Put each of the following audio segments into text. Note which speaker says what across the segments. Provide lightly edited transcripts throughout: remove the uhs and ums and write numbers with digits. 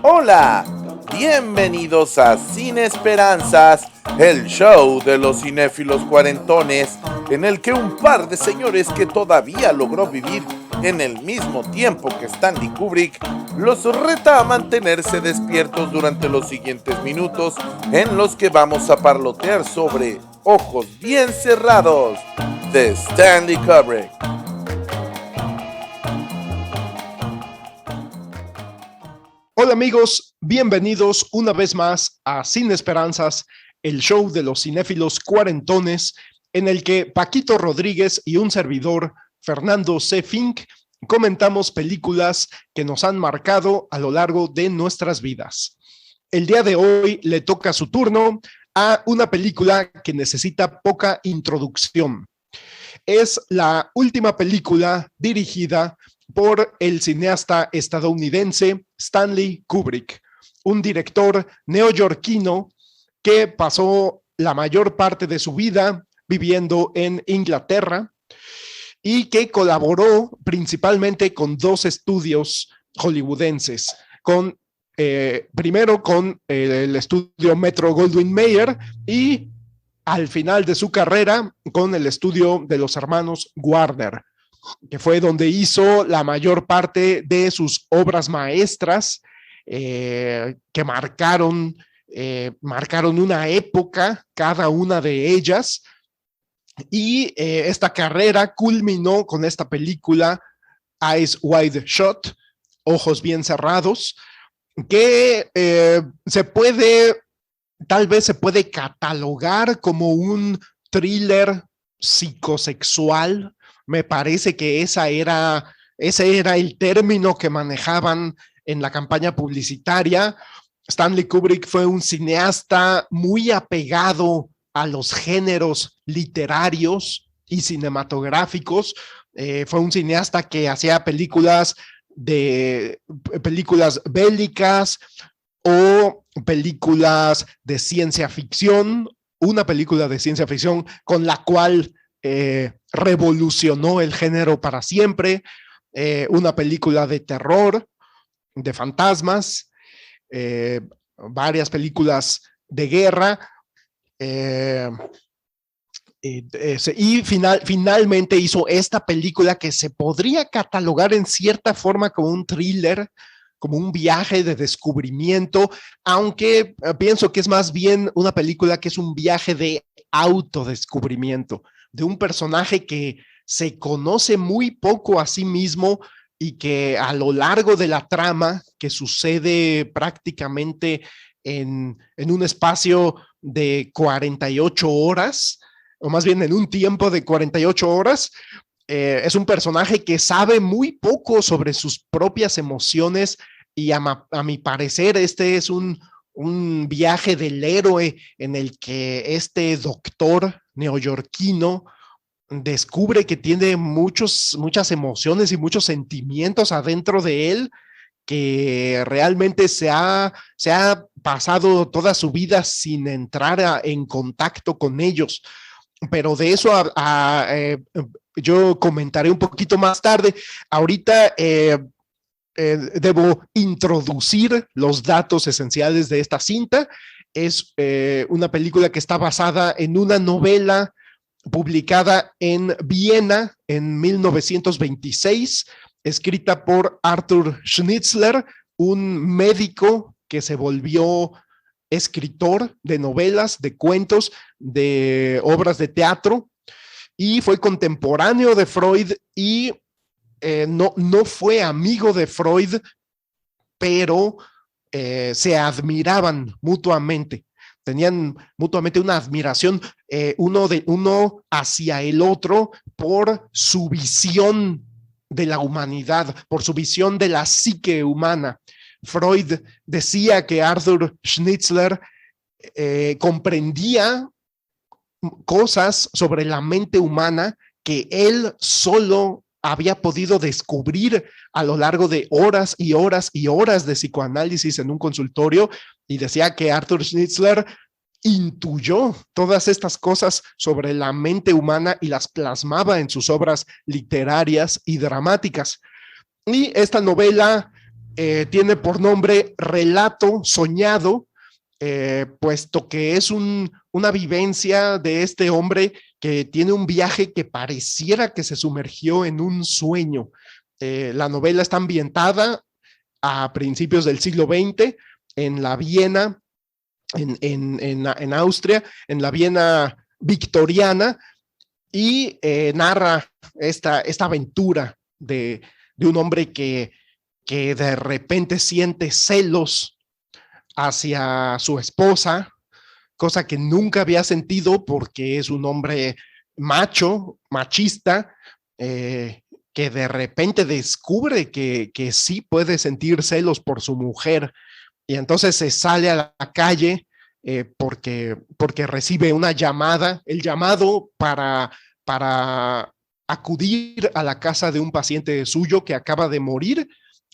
Speaker 1: Hola, bienvenidos a Sin Esperanzas, el show de los cinéfilos cuarentones, en el que un par de señores que todavía logró vivir en el mismo tiempo que Stanley Kubrick los reta a mantenerse despiertos durante los siguientes minutos, en los que vamos a parlotear sobre Ojos Bien Cerrados de Stanley Kubrick.
Speaker 2: Hola amigos, bienvenidos una vez más a Sin Esperanzas, el show de los cinéfilos cuarentones, en el que Paquito Rodríguez y un servidor, Fernando C. Fink, comentamos películas que nos han marcado a lo largo de nuestras vidas. El día de hoy le toca su turno a una película que necesita poca introducción. Es la última película dirigida por el cineasta estadounidense Stanley Kubrick, un director neoyorquino que pasó la mayor parte de su vida viviendo en Inglaterra y que colaboró principalmente con dos estudios hollywoodenses, primero con el estudio Metro-Goldwyn-Mayer y al final de su carrera con el estudio de los hermanos Warner, que fue donde hizo la mayor parte de sus obras maestras que marcaron una época, cada una de ellas, y esta carrera culminó con esta película Eyes Wide Shut, Ojos Bien Cerrados, que tal vez se puede catalogar como un thriller psicosexual. Me parece que ese era el término que manejaban en la campaña publicitaria. Stanley Kubrick fue un cineasta muy apegado a los géneros literarios y cinematográficos. Fue un cineasta que hacía películas bélicas o películas de ciencia ficción. Una película de ciencia ficción con la cual revolucionó el género para siempre, una película de terror, de fantasmas, varias películas de guerra, y finalmente hizo esta película que se podría catalogar en cierta forma como un thriller, como un viaje de descubrimiento, aunque pienso que es más bien una película que es un viaje de autodescubrimiento, de un personaje que se conoce muy poco a sí mismo y que a lo largo de la trama, que sucede prácticamente en un espacio de 48 horas, o más bien en un tiempo de 48 horas, es un personaje que sabe muy poco sobre sus propias emociones y a mi parecer este es un viaje del héroe en el que este doctor neoyorquino descubre que tiene muchas emociones y muchos sentimientos adentro de él, que realmente se ha pasado toda su vida sin entrar en contacto con ellos. Pero de eso yo comentaré un poquito más tarde. Ahorita debo introducir los datos esenciales de esta cinta. Es una película que está basada en una novela publicada en Viena en 1926, escrita por Arthur Schnitzler, un médico que se volvió escritor de novelas, de cuentos, de obras de teatro, y fue contemporáneo de Freud y no fue amigo de Freud, pero se admiraban mutuamente. Tenían mutuamente una admiración uno hacia el otro por su visión de la humanidad, por su visión de la psique humana. Freud decía que Arthur Schnitzler comprendía cosas sobre la mente humana que él solo había podido descubrir a lo largo de horas y horas y horas de psicoanálisis en un consultorio, y decía que Arthur Schnitzler intuyó todas estas cosas sobre la mente humana y las plasmaba en sus obras literarias y dramáticas. Y esta novela tiene por nombre Relato Soñado, puesto que es una vivencia de este hombre que tiene un viaje que pareciera que se sumergió en un sueño. La novela está ambientada a principios del siglo XX en la Viena, en Austria, en la Viena victoriana, y narra esta aventura de un hombre que de repente siente celos hacia su esposa, cosa que nunca había sentido porque es un hombre macho, machista, que de repente descubre que sí puede sentir celos por su mujer, y entonces se sale a la calle porque recibe una llamada, el llamado para acudir a la casa de un paciente suyo que acaba de morir,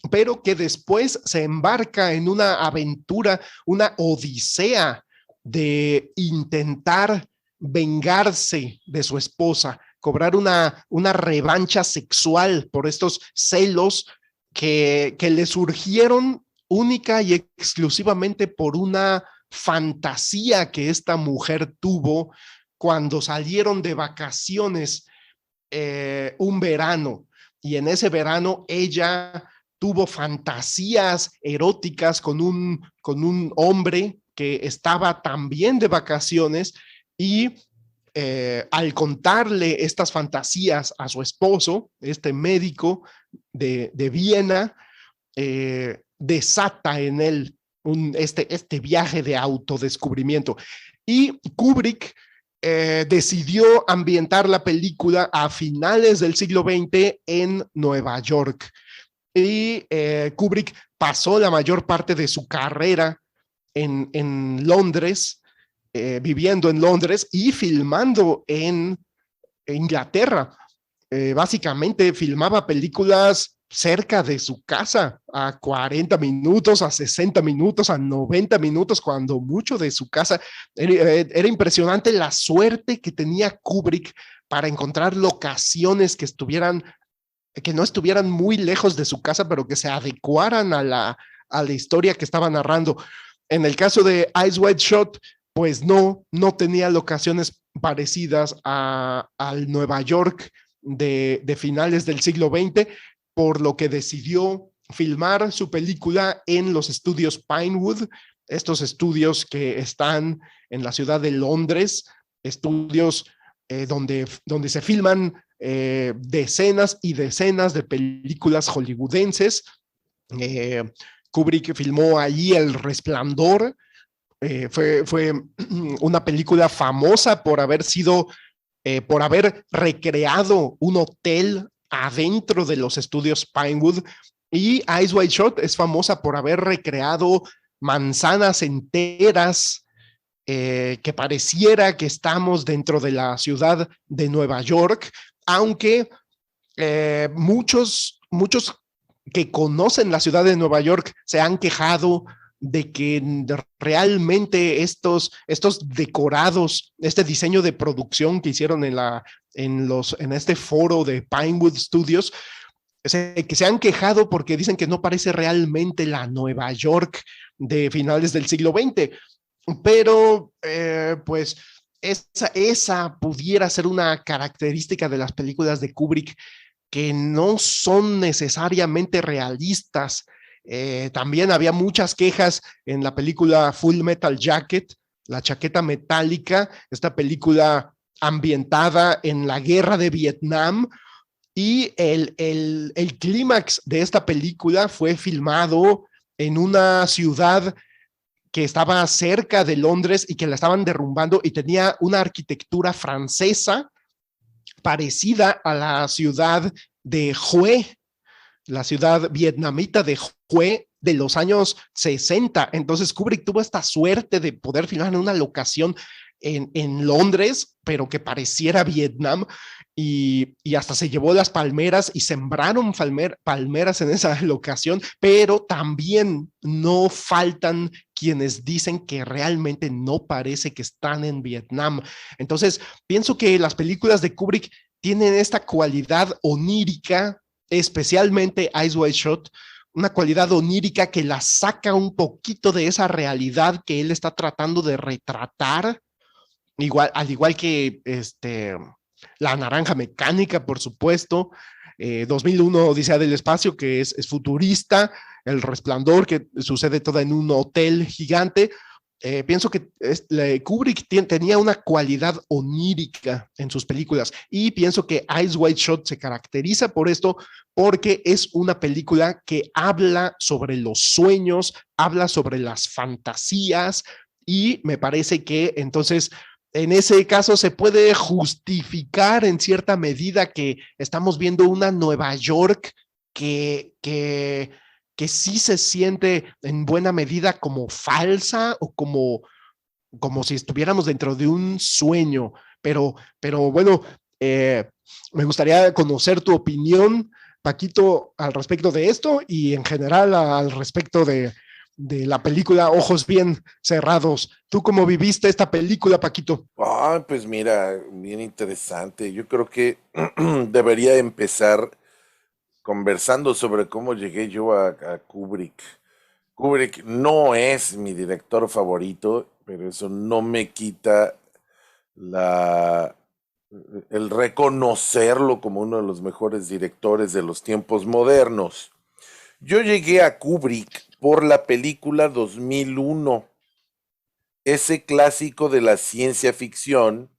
Speaker 2: pero que después se embarca en una aventura, una odisea de intentar vengarse de su esposa, cobrar una revancha sexual por estos celos que le surgieron única y exclusivamente por una fantasía que esta mujer tuvo cuando salieron de vacaciones un verano, y en ese verano ella tuvo fantasías eróticas con un hombre que estaba también de vacaciones, y al contarle estas fantasías a su esposo, este médico de Viena, desata en él este viaje de autodescubrimiento. Y Kubrick decidió ambientar la película a finales del siglo XX en Nueva York. Y Kubrick pasó la mayor parte de su carrera en Londres, viviendo en Londres y filmando en Inglaterra. Básicamente filmaba películas cerca de su casa, a 40 minutos, a 60 minutos, a 90 minutos, cuando mucho de su casa. Era impresionante la suerte que tenía Kubrick para encontrar locaciones que no estuvieran muy lejos de su casa, pero que se adecuaran a la historia que estaba narrando. En el caso de Eyes Wide Shut, pues no tenía locaciones parecidas al Nueva York de finales del siglo XX, por lo que decidió filmar su película en los estudios Pinewood, estos estudios que están en la ciudad de Londres, estudios donde se filman decenas y decenas de películas hollywoodenses. Kubrick filmó allí El Resplandor. Fue una película famosa por haber recreado un hotel adentro de los estudios Pinewood, y Eyes Wide Shut es famosa por haber recreado manzanas enteras, que pareciera que estamos dentro de la ciudad de Nueva York, aunque muchos que conocen la ciudad de Nueva York se han quejado de que realmente estos decorados, este diseño de producción que hicieron en este foro de Pinewood Studios, que se han quejado porque dicen que no parece realmente la Nueva York de finales del siglo XX, pero pues esa pudiera ser una característica de las películas de Kubrick, que no son necesariamente realistas. También había muchas quejas en la película Full Metal Jacket, La Chaqueta Metálica, esta película ambientada en la guerra de Vietnam, y el clímax de esta película fue filmado en una ciudad que estaba cerca de Londres y que la estaban derrumbando, y tenía una arquitectura francesa parecida a la ciudad de Hue, la ciudad vietnamita de Hue de los años 60. Entonces Kubrick tuvo esta suerte de poder filmar en una locación en Londres, pero que pareciera Vietnam, y hasta se llevó las palmeras y sembraron palmeras en esa locación, pero también no faltan quienes dicen que realmente no parece que están en Vietnam. Entonces, pienso que las películas de Kubrick tienen esta cualidad onírica, especialmente Eyes Wide Shut, una cualidad onírica que la saca un poquito de esa realidad que él está tratando de retratar, al igual que La Naranja Mecánica, por supuesto, 2001 Odisea del Espacio, que es futurista, El Resplandor, que sucede toda en un hotel gigante. Pienso que Kubrick tenía una cualidad onírica en sus películas y pienso que Eyes Wide Shut se caracteriza por esto porque es una película que habla sobre los sueños, habla sobre las fantasías y me parece que entonces en ese caso se puede justificar en cierta medida que estamos viendo una Nueva York que, que, que sí se siente en buena medida como falsa o como si estuviéramos dentro de un sueño. Pero bueno, me gustaría conocer tu opinión, Paquito, al respecto de esto y en general al respecto de la película Ojos Bien Cerrados. ¿Tú cómo viviste esta película, Paquito?
Speaker 1: Ah, pues mira, bien interesante. Yo creo que debería empezar conversando sobre cómo llegué yo a Kubrick. Kubrick no es mi director favorito, pero eso no me quita la, el reconocerlo como uno de los mejores directores de los tiempos modernos. Yo llegué a Kubrick por la película 2001, ese clásico de la ciencia ficción.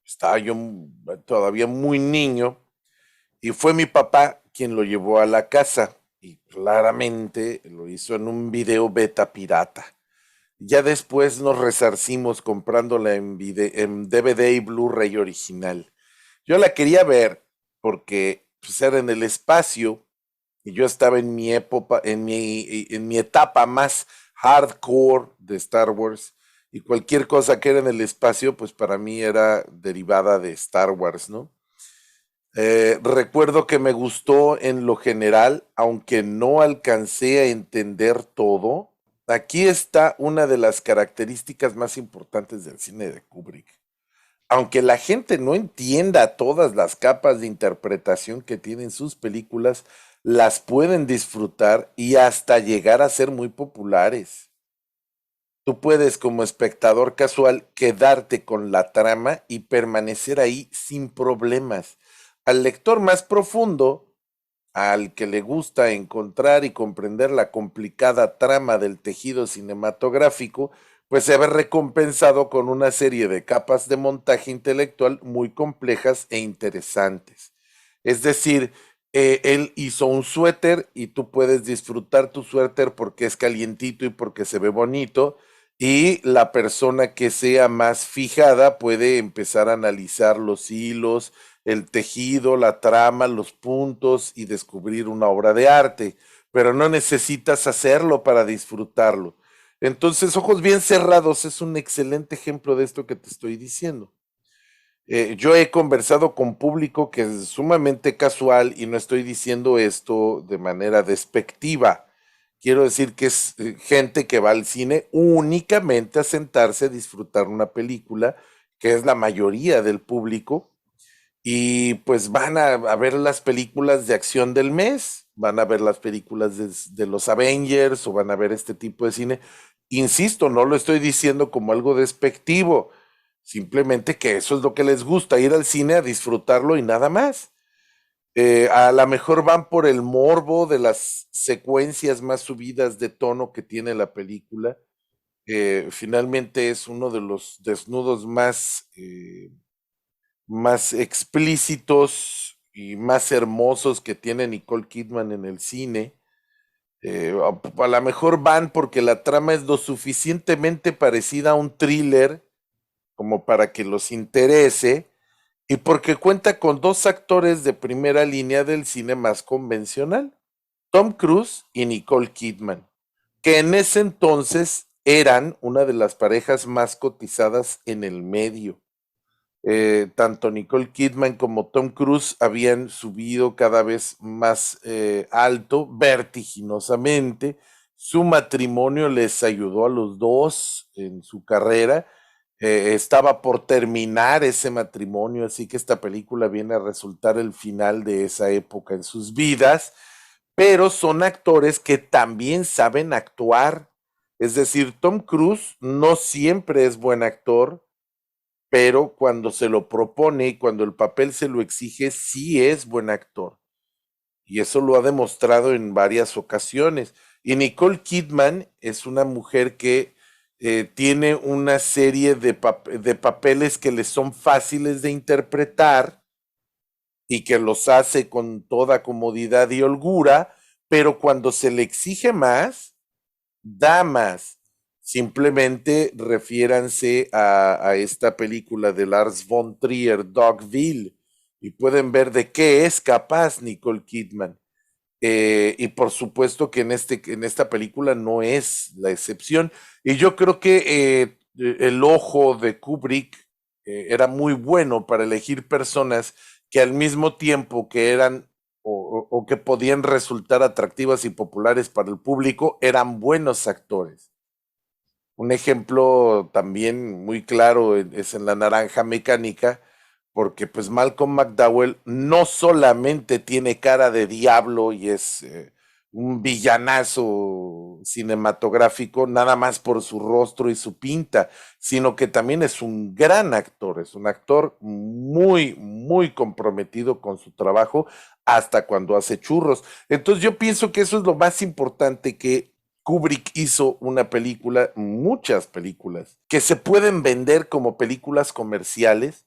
Speaker 1: Estaba yo todavía muy niño y fue mi papá quien lo llevó a la casa y claramente lo hizo en un video beta pirata. Ya después nos resarcimos comprándola en DVD y Blu-ray original. Yo la quería ver porque pues, era en el espacio y yo estaba en mi época, en mi etapa más hardcore de Star Wars y cualquier cosa que era en el espacio, pues para mí era derivada de Star Wars, ¿no? Recuerdo que me gustó en lo general, aunque no alcancé a entender todo. Aquí está una de las características más importantes del cine de Kubrick. Aunque la gente no entienda todas las capas de interpretación que tienen sus películas, las pueden disfrutar y hasta llegar a ser muy populares. Tú puedes, como espectador casual, quedarte con la trama y permanecer ahí sin problemas. Al lector más profundo, al que le gusta encontrar y comprender la complicada trama del tejido cinematográfico, pues se ve recompensado con una serie de capas de montaje intelectual muy complejas e interesantes. Es decir, él hizo un suéter y tú puedes disfrutar tu suéter porque es calientito y porque se ve bonito, y la persona que sea más fijada puede empezar a analizar los hilos, el tejido, la trama, los puntos y descubrir una obra de arte, pero no necesitas hacerlo para disfrutarlo. Entonces, Ojos Bien Cerrados es un excelente ejemplo de esto que te estoy diciendo. Yo he conversado con público que es sumamente casual y no estoy diciendo esto de manera despectiva. Quiero decir que es gente que va al cine únicamente a sentarse a disfrutar una película, que es la mayoría del público, y pues van a ver las películas de acción del mes, van a ver las películas de los Avengers o van a ver este tipo de cine. Insisto, no lo estoy diciendo como algo despectivo, simplemente que eso es lo que les gusta, ir al cine a disfrutarlo y nada más. A lo mejor van por el morbo de las secuencias más subidas de tono que tiene la película. Finalmente es uno de los desnudos más explícitos y más hermosos que tiene Nicole Kidman en el cine. A lo mejor van porque la trama es lo suficientemente parecida a un thriller como para que los interese y porque cuenta con dos actores de primera línea del cine más convencional, Tom Cruise y Nicole Kidman, que en ese entonces eran una de las parejas más cotizadas en el medio. Tanto Nicole Kidman como Tom Cruise habían subido cada vez más alto, vertiginosamente. Su matrimonio les ayudó a los dos en su carrera. Estaba por terminar ese matrimonio, así que esta película viene a resultar el final de esa época en sus vidas. pero son actores que también saben actuar. Es decir, Tom Cruise no siempre es buen actor, pero cuando se lo propone y cuando el papel se lo exige, sí es buen actor. Y eso lo ha demostrado en varias ocasiones. Y Nicole Kidman es una mujer que tiene una serie de papeles que le son fáciles de interpretar y que los hace con toda comodidad y holgura, pero cuando se le exige más, da más. Simplemente refiéranse a esta película de Lars von Trier, Dogville, y pueden ver de qué es capaz Nicole Kidman. Y por supuesto que en esta película no es la excepción. Y yo creo que el ojo de Kubrick era muy bueno para elegir personas que al mismo tiempo que eran o que podían resultar atractivas y populares para el público, eran buenos actores. Un ejemplo también muy claro es en La Naranja Mecánica, porque pues Malcolm McDowell no solamente tiene cara de diablo y es un villanazo cinematográfico, nada más por su rostro y su pinta, sino que también es un gran actor, es un actor muy, muy comprometido con su trabajo hasta cuando hace churros. Entonces yo pienso que eso es lo más importante, que Kubrick hizo una película, muchas películas, que se pueden vender como películas comerciales,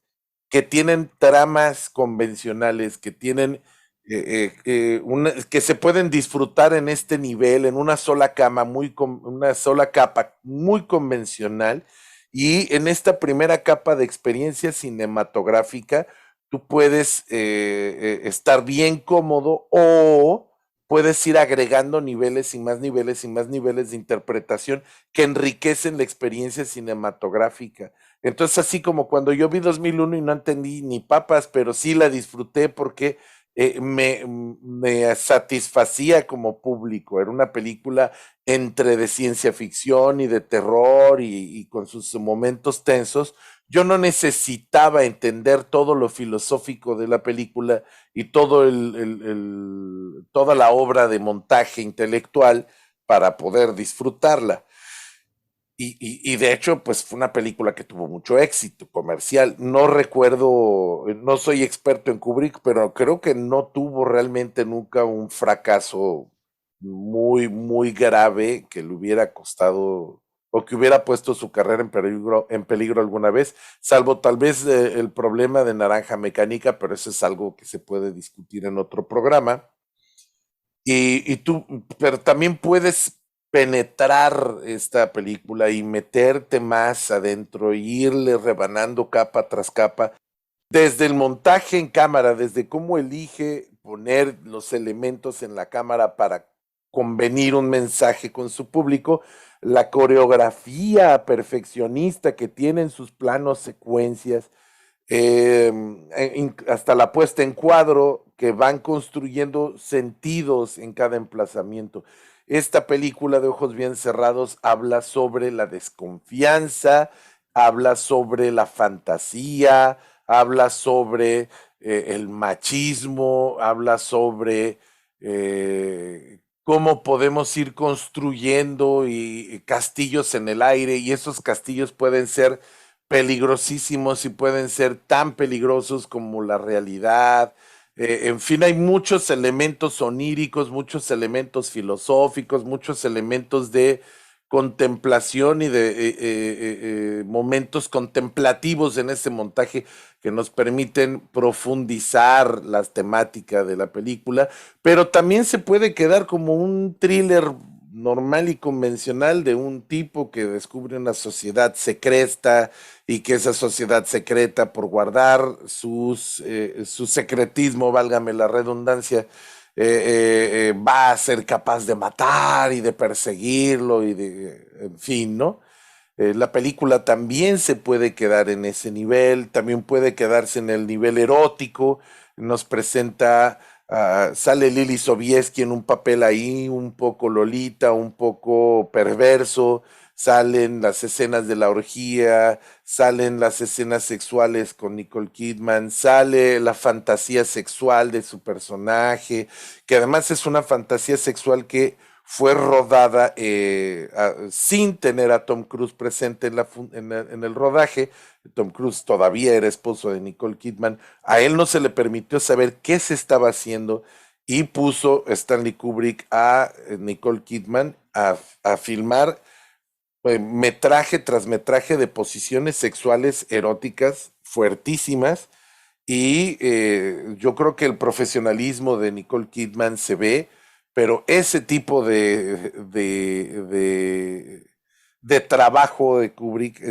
Speaker 1: que tienen tramas convencionales, que tienen que se pueden disfrutar en este nivel, en una sola cama, una sola capa muy convencional, y en esta primera capa de experiencia cinematográfica, tú puedes estar bien cómodo o puedes ir agregando niveles y más niveles y más niveles de interpretación que enriquecen la experiencia cinematográfica. Entonces, así como cuando yo vi 2001 y no entendí ni papas, pero sí la disfruté porque me satisfacía como público. Era una película entre de ciencia ficción y de terror y con sus momentos tensos. Yo no necesitaba entender todo lo filosófico de la película y toda la obra de montaje intelectual para poder disfrutarla. Y de hecho, pues fue una película que tuvo mucho éxito comercial. No recuerdo, no soy experto en Kubrick, pero creo que no tuvo realmente nunca un fracaso muy, muy grave que le hubiera costado o que hubiera puesto su carrera en peligro alguna vez, salvo tal vez el problema de Naranja Mecánica, pero eso es algo que se puede discutir en otro programa. Pero también puedes penetrar esta película y meterte más adentro, e irle rebanando capa tras capa, desde el montaje en cámara, desde cómo elige poner los elementos en la cámara para convenir un mensaje con su público, la coreografía perfeccionista que tienen sus planos secuencias, hasta la puesta en cuadro, que van construyendo sentidos en cada emplazamiento. Esta película de Ojos Bien Cerrados habla sobre la desconfianza, habla sobre la fantasía, habla sobre el machismo, habla sobre cómo podemos ir construyendo y castillos en el aire, y esos castillos pueden ser peligrosísimos y pueden ser tan peligrosos como la realidad. En fin, hay muchos elementos oníricos, muchos elementos filosóficos, muchos elementos de contemplación y de momentos contemplativos en ese montaje que nos permiten profundizar las temáticas de la película, pero también se puede quedar como un thriller normal y convencional de un tipo que descubre una sociedad secreta y que esa sociedad secreta, por guardar su secretismo, válgame la redundancia, va a ser capaz de matar y de perseguirlo y de, en fin, ¿no? La película también se puede quedar en ese nivel, también puede quedarse en el nivel erótico, nos presenta, sale Lily Sobieski en un papel ahí un poco lolita, un poco perverso, salen las escenas de la orgía, salen las escenas sexuales con Nicole Kidman, sale la fantasía sexual de su personaje, que además es una fantasía sexual que fue rodada sin tener a Tom Cruise presente en el rodaje. Tom Cruise todavía era esposo de Nicole Kidman. A él no se le permitió saber qué se estaba haciendo y puso Stanley Kubrick a Nicole Kidman a filmar metraje tras metraje de posiciones sexuales eróticas fuertísimas. Y yo creo que el profesionalismo de Nicole Kidman se ve, pero ese tipo de trabajo de Kubrick,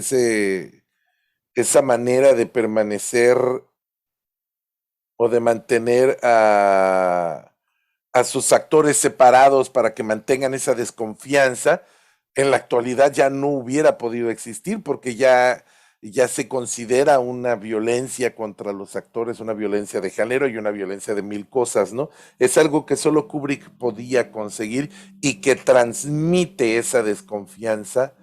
Speaker 1: esa manera de permanecer o de mantener a sus actores separados para que mantengan esa desconfianza, en la actualidad ya no hubiera podido existir porque ya se considera una violencia contra los actores, una violencia de género y una violencia de mil cosas, ¿no? Es algo que solo Kubrick podía conseguir y que transmite esa desconfianza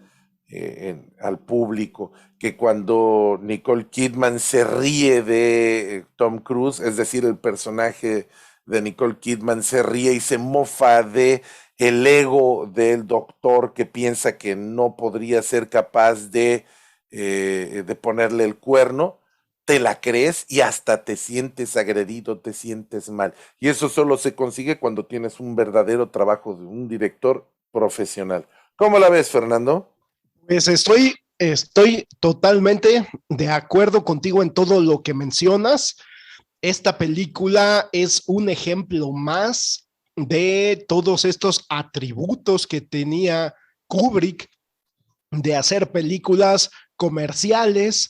Speaker 1: al público, que cuando Nicole Kidman se ríe de Tom Cruise, es decir, el personaje de Nicole Kidman se ríe y se mofa de el ego del doctor que piensa que no podría ser capaz de ponerle el cuerno, te la crees y hasta te sientes agredido, te sientes mal. Y eso solo se consigue cuando tienes un verdadero trabajo de un director profesional. ¿Cómo la ves, Fernando?
Speaker 2: Pues estoy totalmente de acuerdo contigo en todo lo que mencionas. Esta película es un ejemplo más de todos estos atributos que tenía Kubrick de hacer películas comerciales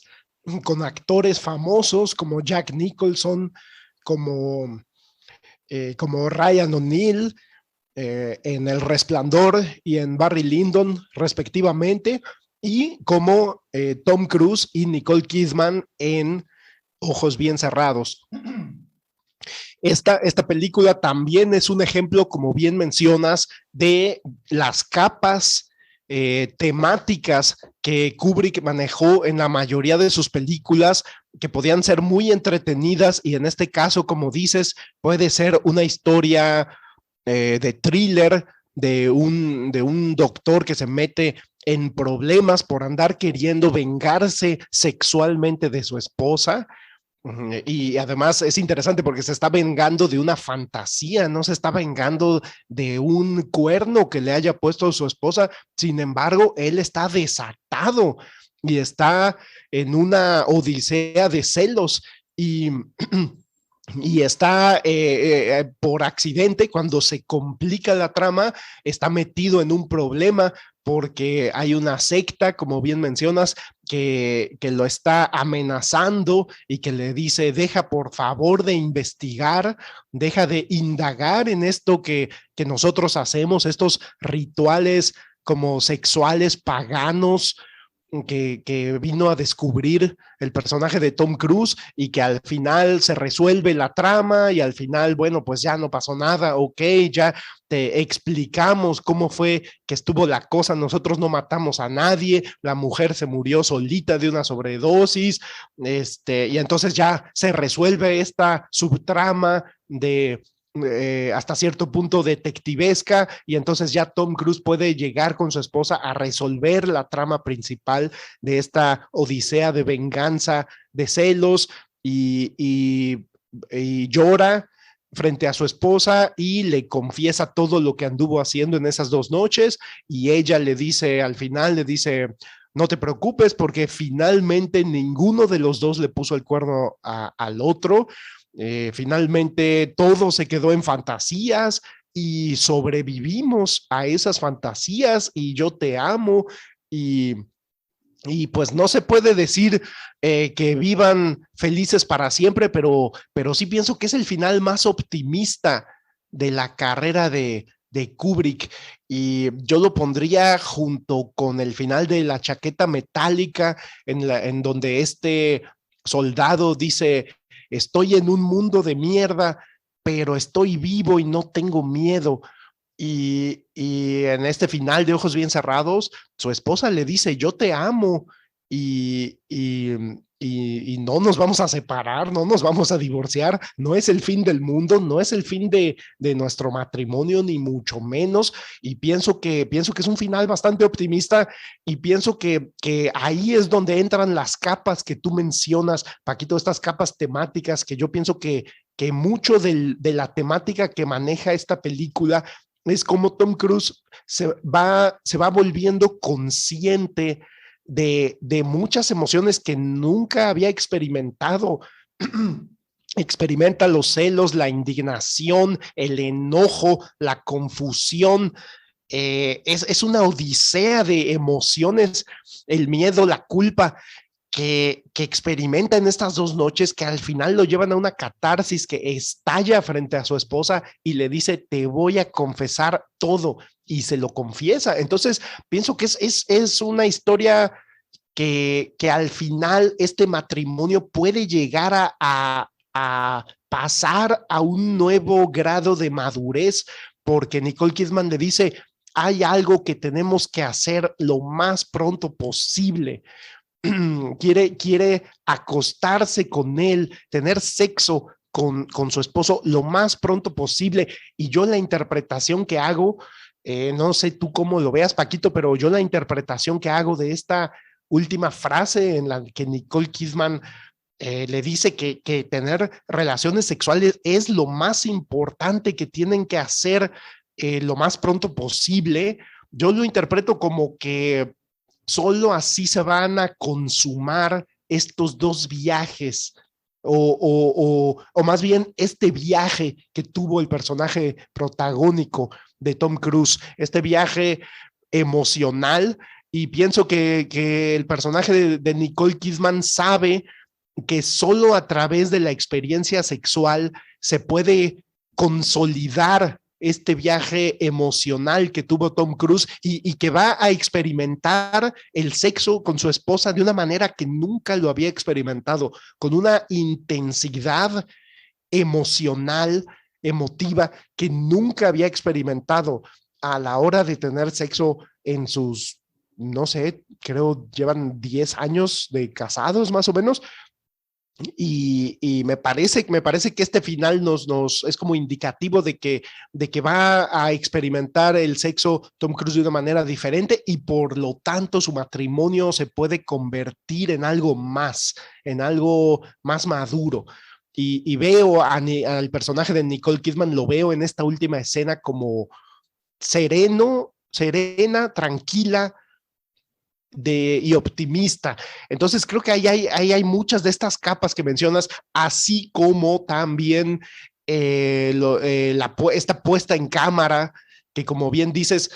Speaker 2: con actores famosos como Jack Nicholson, como, como Ryan O'Neal en El Resplandor y en Barry Lyndon, respectivamente, y como Tom Cruise y Nicole Kidman en Ojos Bien Cerrados. Esta película también es un ejemplo, como bien mencionas, de las capas temáticas que Kubrick manejó en la mayoría de sus películas, que podían ser muy entretenidas y en este caso, como dices, puede ser una historia de thriller de un doctor que se mete en problemas por andar queriendo vengarse sexualmente de su esposa. Y además es interesante porque se está vengando de una fantasía, no se está vengando de un cuerno que le haya puesto a su esposa. Sin embargo, él está desatado y está en una odisea de celos y y está por accidente, cuando se complica la trama, está metido en un problema porque hay una secta, como bien mencionas, que lo está amenazando y que le dice, deja por favor de investigar, deja de indagar en esto que nosotros hacemos, estos rituales como sexuales paganos que vino a descubrir el personaje de Tom Cruise y que al final se resuelve la trama y al final, bueno, pues ya no pasó nada, ok, ya te explicamos cómo fue que estuvo la cosa, nosotros no matamos a nadie, la mujer se murió solita de una sobredosis, y entonces ya se resuelve esta subtrama de hasta cierto punto detectivesca y entonces ya Tom Cruise puede llegar con su esposa a resolver la trama principal de esta odisea de venganza, de celos y llora frente a su esposa y le confiesa todo lo que anduvo haciendo en esas 2 noches y ella le dice al final, le dice, no te preocupes porque finalmente ninguno de los dos le puso el cuerno al otro. Finalmente todo se quedó en fantasías y sobrevivimos a esas fantasías y yo te amo y, y pues no se puede decir que vivan felices para siempre, pero sí pienso que es el final más optimista de la carrera de Kubrick y yo lo pondría junto con el final de La chaqueta metálica en donde este soldado dice, estoy en un mundo de mierda, pero estoy vivo y no tengo miedo. Y en este final de Ojos Bien Cerrados, su esposa le dice, yo te amo y no nos vamos a separar, no nos vamos a divorciar, no es el fin del mundo, no es el fin de nuestro matrimonio, ni mucho menos. Y pienso que es un final bastante optimista y pienso que ahí es donde entran las capas que tú mencionas, Paquito, estas capas temáticas que yo pienso que mucho de la temática que maneja esta película es como Tom Cruise se va volviendo consciente de muchas emociones que nunca había experimentado. Experimenta los celos, la indignación, el enojo, la confusión. Es una odisea de emociones, el miedo, la culpa que experimenta en estas 2 noches, que al final lo llevan a una catarsis, que estalla frente a su esposa y le dice, te voy a confesar todo, y se lo confiesa. Entonces, pienso que es una historia que al final este matrimonio puede llegar a pasar a un nuevo grado de madurez, porque Nicole Kidman le dice, hay algo que tenemos que hacer lo más pronto posible. Quiere acostarse con él, tener sexo con su esposo lo más pronto posible. Y yo la interpretación que hago, no sé tú cómo lo veas, Paquito, pero yo la interpretación que hago de esta última frase en la que Nicole Kidman le dice que tener relaciones sexuales es lo más importante que tienen que hacer lo más pronto posible, yo lo interpreto como que solo así se van a consumar estos 2 viajes, o más bien este viaje que tuvo el personaje protagónico de Tom Cruise, este viaje emocional. Y pienso que el personaje de Nicole Kidman sabe que solo a través de la experiencia sexual se puede consolidar este viaje emocional que tuvo Tom Cruise y que va a experimentar el sexo con su esposa de una manera que nunca lo había experimentado, con una intensidad emocional, emotiva, que nunca había experimentado a la hora de tener sexo en sus, no sé, creo llevan 10 años de casados más o menos. Y me parece que este final nos es como indicativo de que va a experimentar el sexo Tom Cruise de una manera diferente, y por lo tanto su matrimonio se puede convertir en algo más maduro. Y veo al personaje de Nicole Kidman, lo veo en esta última escena como serena, tranquila, y optimista. Entonces creo que ahí hay muchas de estas capas que mencionas, así como también esta puesta en cámara, que como bien dices,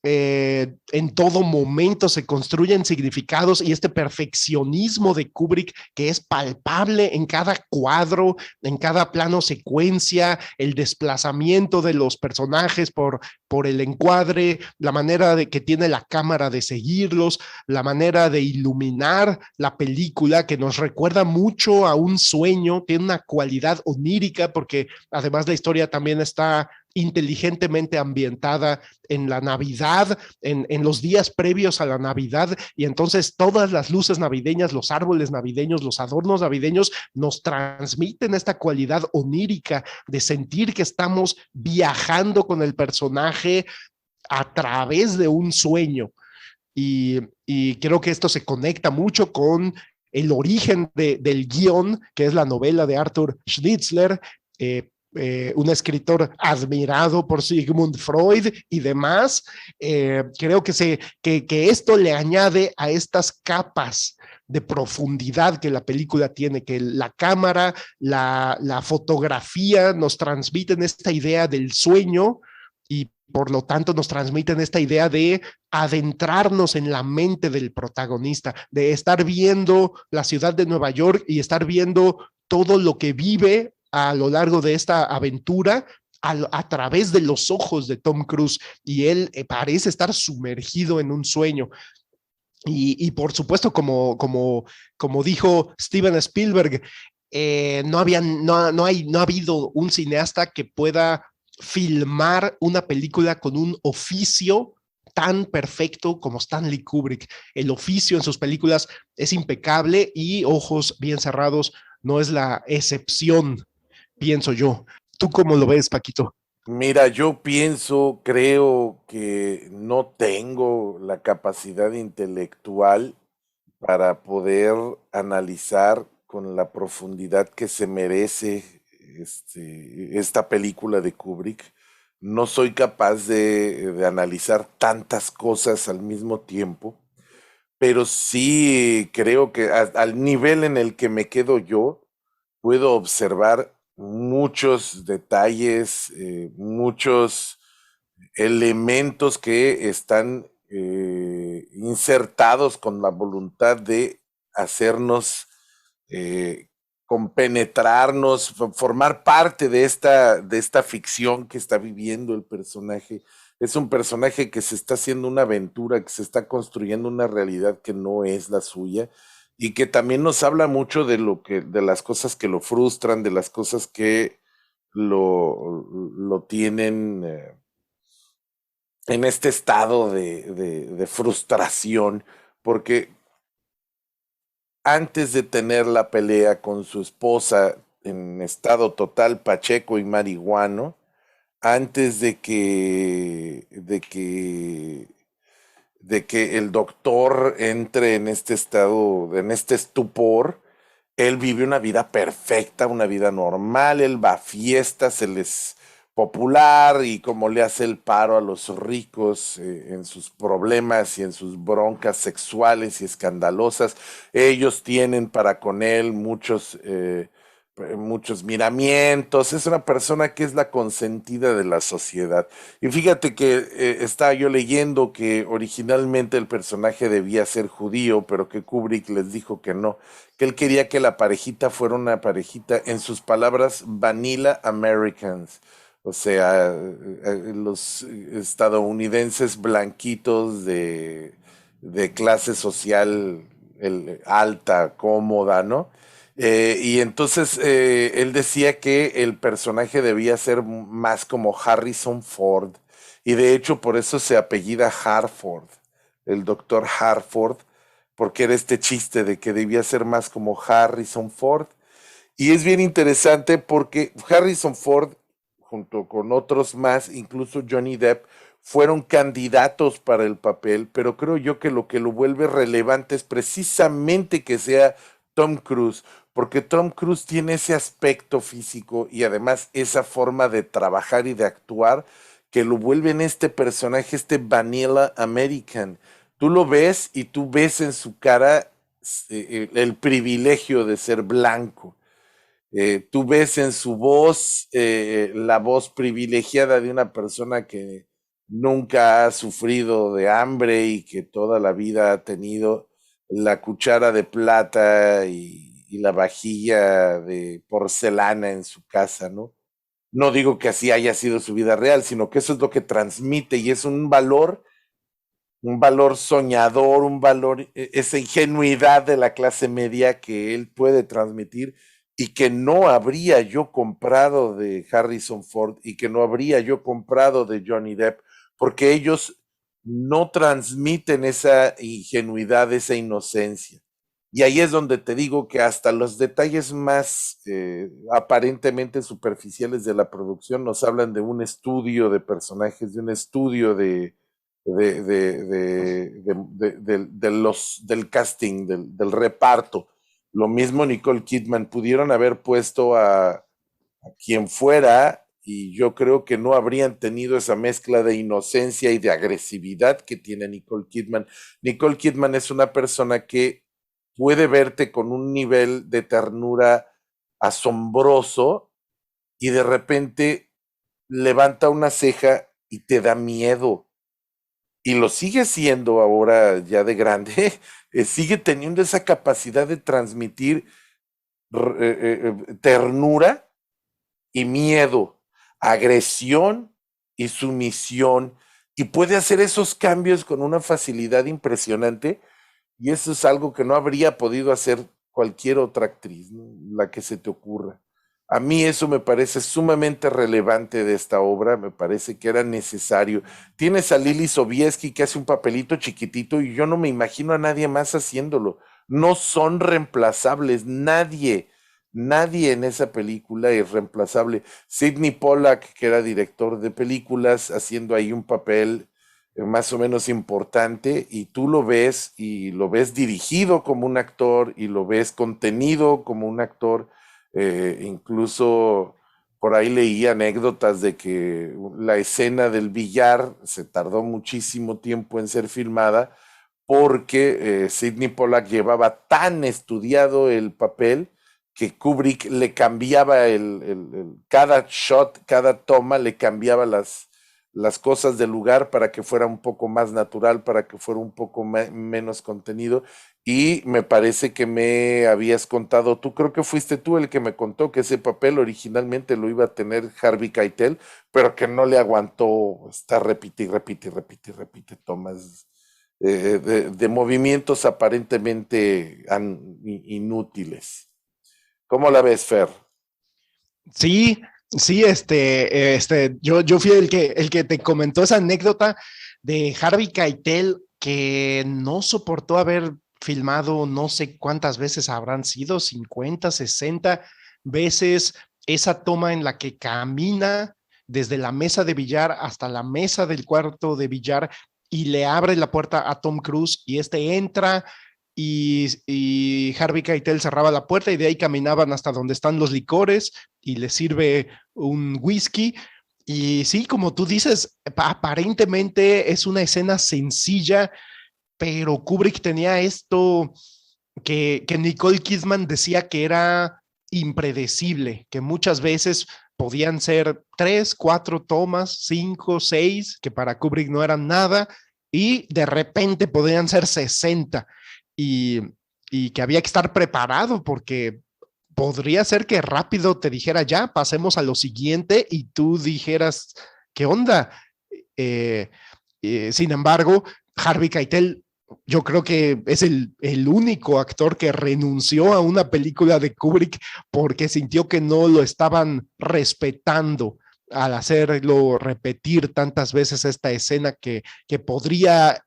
Speaker 2: en todo momento se construyen significados, y este perfeccionismo de Kubrick que es palpable en cada cuadro, en cada plano secuencia, el desplazamiento de los personajes por el encuadre, la manera de que tiene la cámara de seguirlos, la manera de iluminar la película, que nos recuerda mucho a un sueño, tiene una cualidad onírica, porque además la historia también está inteligentemente ambientada en la Navidad, en los días previos a la Navidad, y entonces todas las luces navideñas, los árboles navideños, los adornos navideños nos transmiten esta cualidad onírica de sentir que estamos viajando con el personaje a través de un sueño. Y creo que esto se conecta mucho con el origen del guión, que es la novela de Arthur Schnitzler, un escritor admirado por Sigmund Freud y demás. Creo que esto le añade a estas capas de profundidad que la película tiene, que la cámara, la fotografía nos transmiten esta idea del sueño, y por lo tanto nos transmiten esta idea de adentrarnos en la mente del protagonista, de estar viendo la ciudad de Nueva York y estar viendo todo lo que vive a lo largo de esta aventura a través de los ojos de Tom Cruise, y él parece estar sumergido en un sueño. Y por supuesto, como dijo Steven Spielberg, no ha habido un cineasta que pueda filmar una película con un oficio tan perfecto como Stanley Kubrick. El oficio en sus películas es impecable y ojos bien cerrados no es la excepción, pienso yo. ¿Tú cómo lo ves, Paquito?
Speaker 1: Mira, yo pienso, creo que no tengo la capacidad intelectual para poder analizar con la profundidad que se merece esta película de Kubrick. No soy capaz de analizar tantas cosas al mismo tiempo, pero sí creo que al nivel en el que me quedo yo, puedo observar muchos detalles, muchos elementos que están insertados con la voluntad de hacernos eh, compenetrarnos, formar parte de esta ficción que está viviendo el personaje. Es un personaje que se está haciendo una aventura, que se está construyendo una realidad que no es la suya y que también nos habla mucho de de las cosas que lo frustran, de las cosas que lo tienen en este estado de frustración, porque antes de tener la pelea con su esposa en estado total pacheco y marihuano, antes de que el doctor entre en este estado, en este estupor, él vive una vida perfecta, una vida normal, él va a fiestas, él es popular y como le hace el paro a los ricos en sus problemas y en sus broncas sexuales y escandalosas, ellos tienen para con él muchos miramientos, es una persona que es la consentida de la sociedad. Y fíjate que estaba yo leyendo que originalmente el personaje debía ser judío, pero que Kubrick les dijo que no, que él quería que la parejita fuera una parejita, en sus palabras, vanilla Americans, o sea, los estadounidenses blanquitos de clase social alta, cómoda, ¿no? Y entonces él decía que el personaje debía ser más como Harrison Ford, y de hecho por eso se apellida Harford, el doctor Harford, porque era este chiste de que debía ser más como Harrison Ford. Y es bien interesante porque Harrison Ford, junto con otros más, incluso Johnny Depp, fueron candidatos para el papel, pero creo yo que lo vuelve relevante es precisamente que sea Tom Cruise, porque Tom Cruise tiene ese aspecto físico y además esa forma de trabajar y de actuar que lo vuelve en este personaje, este Vanilla American. Tú lo ves y tú ves en su cara el privilegio de ser blanco. Tú ves en su voz la voz privilegiada de una persona que nunca ha sufrido de hambre y que toda la vida ha tenido la cuchara de plata y la vajilla de porcelana en su casa, ¿no? No digo que así haya sido su vida real, sino que eso es lo que transmite y es un valor soñador, un valor, esa ingenuidad de la clase media que él puede transmitir y que no habría yo comprado de Harrison Ford y que no habría yo comprado de Johnny Depp, porque ellos no transmiten esa ingenuidad, esa inocencia. Y ahí es donde te digo que hasta los detalles más aparentemente superficiales de la producción nos hablan de un estudio de personajes, de un estudio del casting, del reparto. Lo mismo Nicole Kidman, pudieron haber puesto a quien fuera y yo creo que no habrían tenido esa mezcla de inocencia y de agresividad que tiene Nicole Kidman. Nicole Kidman es una persona que puede verte con un nivel de ternura asombroso y de repente levanta una ceja y te da miedo y lo sigue siendo ahora ya de grande, sigue teniendo esa capacidad de transmitir ternura y miedo, agresión y sumisión, y puede hacer esos cambios con una facilidad impresionante, y eso es algo que no habría podido hacer cualquier otra actriz, ¿no? La que se te ocurra. A mí eso me parece sumamente relevante de esta obra, me parece que era necesario. Tienes a Lily Sobieski que hace un papelito chiquitito y yo no me imagino a nadie más haciéndolo. No son reemplazables, nadie en esa película es reemplazable. Sidney Pollack, que era director de películas, haciendo ahí un papel más o menos importante y tú lo ves y lo ves dirigido como un actor y lo ves contenido como un actor. Incluso por ahí leí anécdotas de que la escena del billar se tardó muchísimo tiempo en ser filmada porque Sidney Pollack llevaba tan estudiado el papel que Kubrick le cambiaba cada shot, cada toma, le cambiaba las cosas del lugar para que fuera un poco más natural, para que fuera un poco menos contenido. Y me parece que me habías contado, tú creo que fuiste tú el que me contó que ese papel originalmente lo iba a tener Harvey Keitel, pero que no le aguantó estar repite y repite y repite y repite tomas de movimientos aparentemente inútiles. ¿Cómo la ves, Fer?
Speaker 2: Sí, sí, yo fui el que te comentó esa anécdota de Harvey Keitel que no soportó haber filmado no sé cuántas veces habrán sido, 50, 60 veces esa toma en la que camina desde la mesa de billar hasta la mesa del cuarto de billar y le abre la puerta a Tom Cruise y este entra y Harvey Keitel cerraba la puerta y de ahí caminaban hasta donde están los licores y le sirve un whisky. Y sí, como tú dices, aparentemente es una escena sencilla, pero Kubrick tenía esto que Nicole Kidman decía que era impredecible, que muchas veces podían ser 3, 4 tomas, 5, 6, que para Kubrick no eran nada, y de repente podían ser 60 y, y que había que estar preparado porque podría ser que rápido te dijera ya, pasemos a lo siguiente y tú dijeras, ¿qué onda? Eh, Sin embargo, Harvey Keitel, yo creo que es el único actor que renunció a una película de Kubrick porque sintió que no lo estaban respetando al hacerlo repetir tantas veces esta escena que podría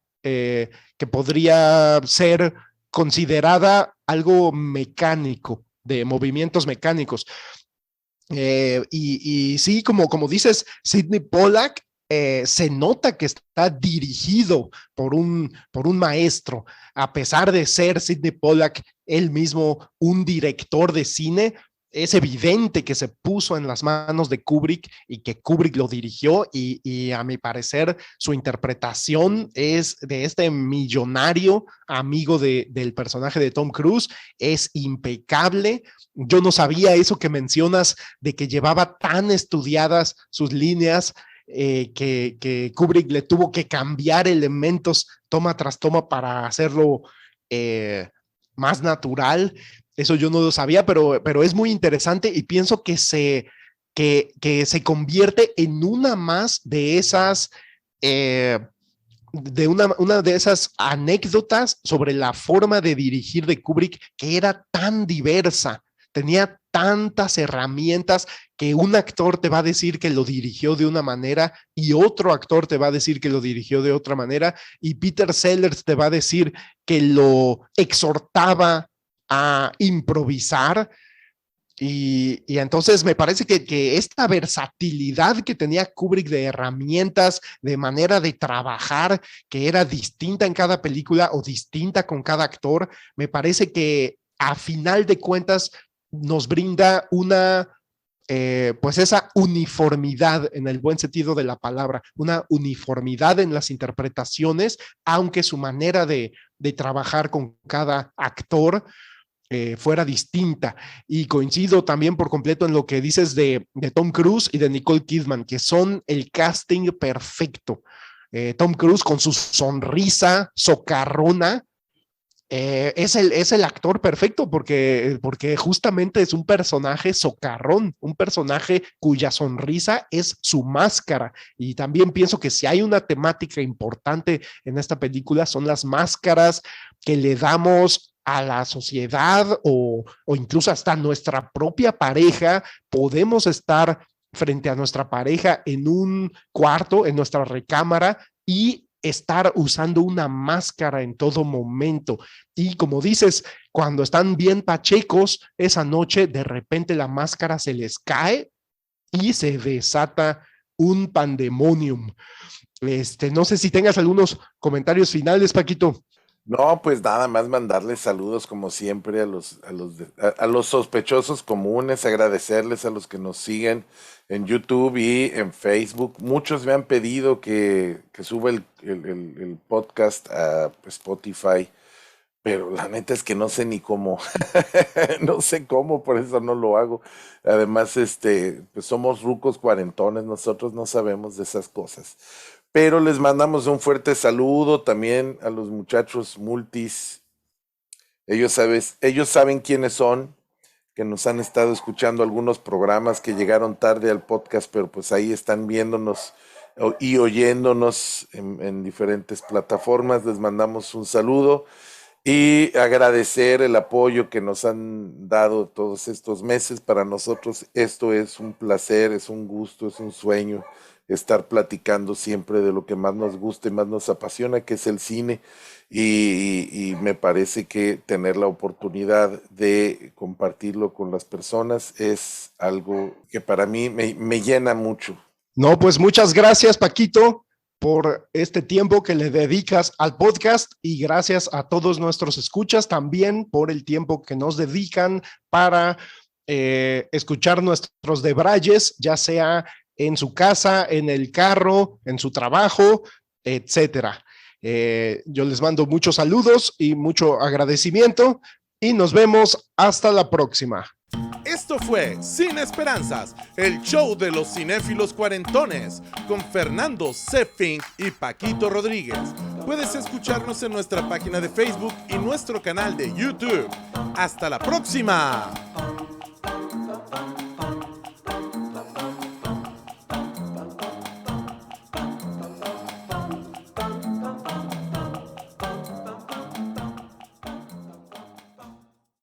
Speaker 2: ser considerada algo mecánico, de movimientos mecánicos. Y sí, como dices, Sidney Pollack se nota que está dirigido por un maestro, a pesar de ser Sidney Pollack él mismo un director de cine. Es evidente que se puso en las manos de Kubrick y que Kubrick lo dirigió y a mi parecer su interpretación es de este millonario amigo del personaje de Tom Cruise, es impecable. Yo no sabía eso que mencionas de que llevaba tan estudiadas sus líneas que Kubrick le tuvo que cambiar elementos toma tras toma para hacerlo más natural. Eso yo no lo sabía, pero es muy interesante y pienso que se convierte en una más de esas de una de esas anécdotas sobre la forma de dirigir de Kubrick que era tan diversa, tenía tantas herramientas que un actor te va a decir que lo dirigió de una manera y otro actor te va a decir que lo dirigió de otra manera y Peter Sellers te va a decir que lo exhortaba a improvisar y entonces me parece que esta versatilidad que tenía Kubrick de herramientas, de manera de trabajar, que era distinta en cada película o distinta con cada actor, me parece que a final de cuentas nos brinda pues esa uniformidad en el buen sentido de la palabra, una uniformidad en las interpretaciones, aunque su manera de trabajar con cada actor fuera distinta. Y coincido también por completo en lo que dices de Tom Cruise y de Nicole Kidman, que son el casting perfecto. Tom Cruise con su sonrisa socarrona, es el actor perfecto porque justamente es un personaje socarrón, un personaje cuya sonrisa es su máscara. Y también pienso que si hay una temática importante en esta película son las máscaras que le damos a la sociedad o incluso hasta nuestra propia pareja. Podemos estar frente a nuestra pareja en un cuarto, en nuestra recámara, y estar usando una máscara en todo momento. Y como dices, cuando están bien pachecos, esa noche de repente la máscara se les cae y se desata un pandemonium. No sé si tengas algunos comentarios finales, Paquito.
Speaker 1: No, pues nada más mandarles saludos como siempre a los sospechosos comunes, agradecerles a los que nos siguen en YouTube y en Facebook. Muchos me han pedido que suba el podcast a Spotify, pero la neta es que no sé ni cómo. No sé cómo, por eso no lo hago. Además, pues somos rucos cuarentones, nosotros no sabemos de esas cosas. Pero les mandamos un fuerte saludo también a los muchachos multis. Ellos saben quiénes son, que nos han estado escuchando algunos programas que llegaron tarde al podcast, pero pues ahí están viéndonos y oyéndonos en diferentes plataformas. Les mandamos un saludo y agradecer el apoyo que nos han dado todos estos meses. Para nosotros esto es un placer, es un gusto, es un sueño estar platicando siempre de lo que más nos gusta y más nos apasiona, que es el cine, y me parece que tener la oportunidad de compartirlo con las personas es algo que para mí me llena mucho.
Speaker 2: No, pues muchas gracias, Paquito, por este tiempo que le dedicas al podcast, y gracias a todos nuestros escuchas también por el tiempo que nos dedican para escuchar nuestros debrayes, ya sea en su casa, en el carro, en su trabajo, etcétera. Yo les mando muchos saludos y mucho agradecimiento, y nos vemos hasta la próxima.
Speaker 1: Esto fue Sin Esperanzas, el show de los cinéfilos cuarentones, con Fernando Zeffing y Paquito Rodríguez. Puedes escucharnos en nuestra página de Facebook y nuestro canal de YouTube. ¡Hasta la próxima!